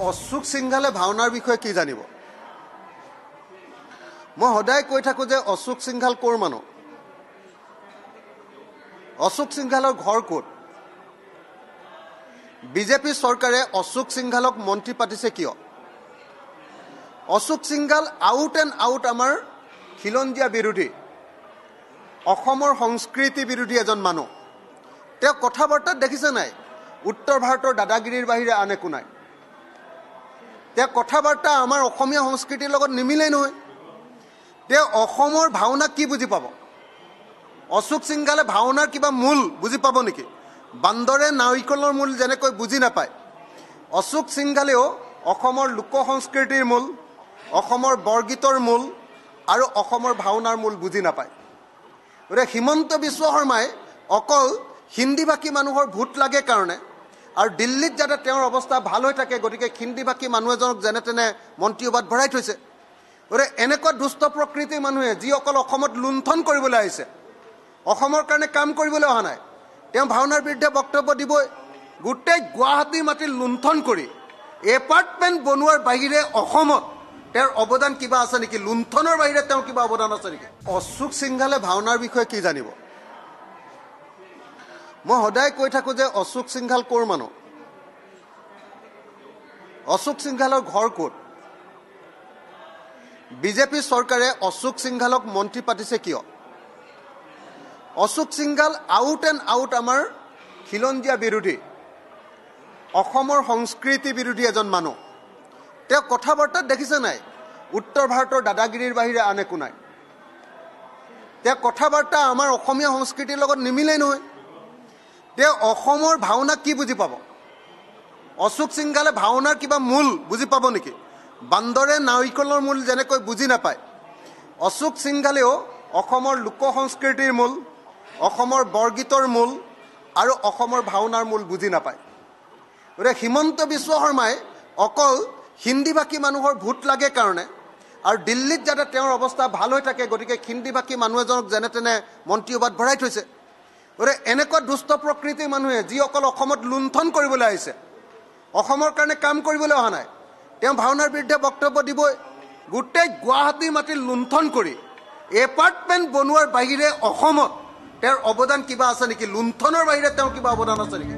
অশোক সিংঘালে ভাওনাৰ বিষয়ে কি জানিব? মই সদায় কৈ থাকোঁ যে অশোক সিংঘাল ক'ৰ মানুহ, অশোক সিংঘালৰ ঘৰ ক'ত? বিজেপি চৰকাৰে অশোক সিংঘালক মন্ত্ৰী পাতিছে কিয়? Ashok Singhal out and out আমাৰ খিলঞ্জীয়া বিৰোধী, অসমৰ সংস্কৃতি বিৰোধী এজন মানুহ। তেওঁ কথা বাৰ্তাত দেখিছে নাই, উত্তৰ ভাৰতৰ দাদাগিৰিৰ বাহিৰে আন একো নাই। তেওঁ কথা বাৰ্তা আমাৰ অসমীয়া সংস্কৃতিৰ লগত নিমিলেই নহয়। তেওঁ অসমৰ ভাওনা কি বুজি পাব? অশোক সিংঘালে ভাওনাৰ কিবা মূল বুজি পাব নেকি? বান্দৰে নাৰিকলৰ মূল যেনেকৈ বুজি নাপায়, অশোক সিংঘালেও অসমৰ লোক সংস্কৃতিৰ মূল, অসমৰ বৰগীতৰ মূল আৰু অসমৰ ভাওনাৰ মূল বুজি নাপায়। গতিকে হিমন্ত বিশ্ব শৰ্মাই অকল হিন্দীভাষী মানুহৰ ভোট লাগে কাৰণে আৰু দিল্লীত যাতে তেওঁৰ অৱস্থা ভাল হৈ থাকে, গতিকে হিন্দীভাষী মানুহ এজনক যেনে তেনে মন্ত্ৰীসভাত ভৰাই থৈছে। গতিকে এনেকুৱা দুষ্ট প্ৰকৃতিৰ মানুহে যি অকল অসমত লুণ্ঠন কৰিবলৈ আহিছে, অসমৰ কাৰণে কাম কৰিবলৈ অহা নাই, তেওঁ ভাওনাৰ বিৰুদ্ধে বক্তব্য দিবই। গোটেই গুৱাহাটীৰ মাটি লুণ্ঠন কৰি এপাৰ্টমেণ্ট বনোৱাৰ বাহিৰে অসমত তেওঁৰ অৱদান কিবা আছে নেকি? লুণ্ঠনৰ বাহিৰে তেওঁৰ কিবা অৱদান আছে নেকি? অশোক সিংঘালে ভাওনাৰ বিষয়ে কি জানিব? মই সদায় কৈ থাকোঁ যে অশোক সিংঘাল ক'ৰ মানুহ, অশোক সিংঘালৰ ঘৰ ক'ত? বিজেপি চৰকাৰে অশোক সিংঘালক মন্ত্ৰী পাতিছে কিয়? Ashok Singhal out and out আমাৰ খিলঞ্জীয়া বিৰোধী, অসমৰ সংস্কৃতি বিৰোধী এজন মানুহ। তেওঁ কথা বাৰ্তাত দেখিছে নাই, উত্তৰ ভাৰতৰ দাদাগিৰিৰ বাহিৰে আন একো নাই। তেওঁ কথা বাৰ্তা আমাৰ অসমীয়া সংস্কৃতিৰ লগত নিমিলেই নহয়। তেওঁ অসমৰ ভাওনা কি বুজি পাব? অশোক সিংঘালে ভাওনাৰ কিবা মূল বুজি পাব নেকি? বান্দৰে নাৰিকলৰ মূল যেনেকৈ বুজি নাপায়, অশোক সিংঘালেও অসমৰ লোক সংস্কৃতিৰ মূল, অসমৰ বৰগীতৰ মূল আৰু অসমৰ ভাওনাৰ মূল বুজি নাপায়। গতিকে হিমন্ত বিশ্ব শৰ্মাই অকল হিন্দীভাষী মানুহৰ ভোট লাগে কাৰণে আৰু দিল্লীত যাতে তেওঁৰ অৱস্থা ভাল হৈ থাকে, গতিকে হিন্দীভাষী মানুহ এজনক যেনে তেনে মন্ত্ৰীসভাত ভৰাই থৈছে। গতিকে এনেকুৱা দুষ্ট প্ৰকৃতিৰ মানুহে যি অকল অসমত লুণ্ঠন কৰিবলৈ আহিছে, অসমৰ কাৰণে কাম কৰিবলৈ অহা নাই, তেওঁ ভাওনাৰ বিৰুদ্ধে বক্তব্য দিবই। গোটেই গুৱাহাটীৰ মাটি লুণ্ঠন কৰি এপাৰ্টমেণ্ট বনোৱাৰ বাহিৰে অসমত তেওঁৰ অৱদান কিবা আছে নেকি? লুণ্ঠনৰ বাহিৰে তেওঁৰ কিবা অৱদান আছে নেকি?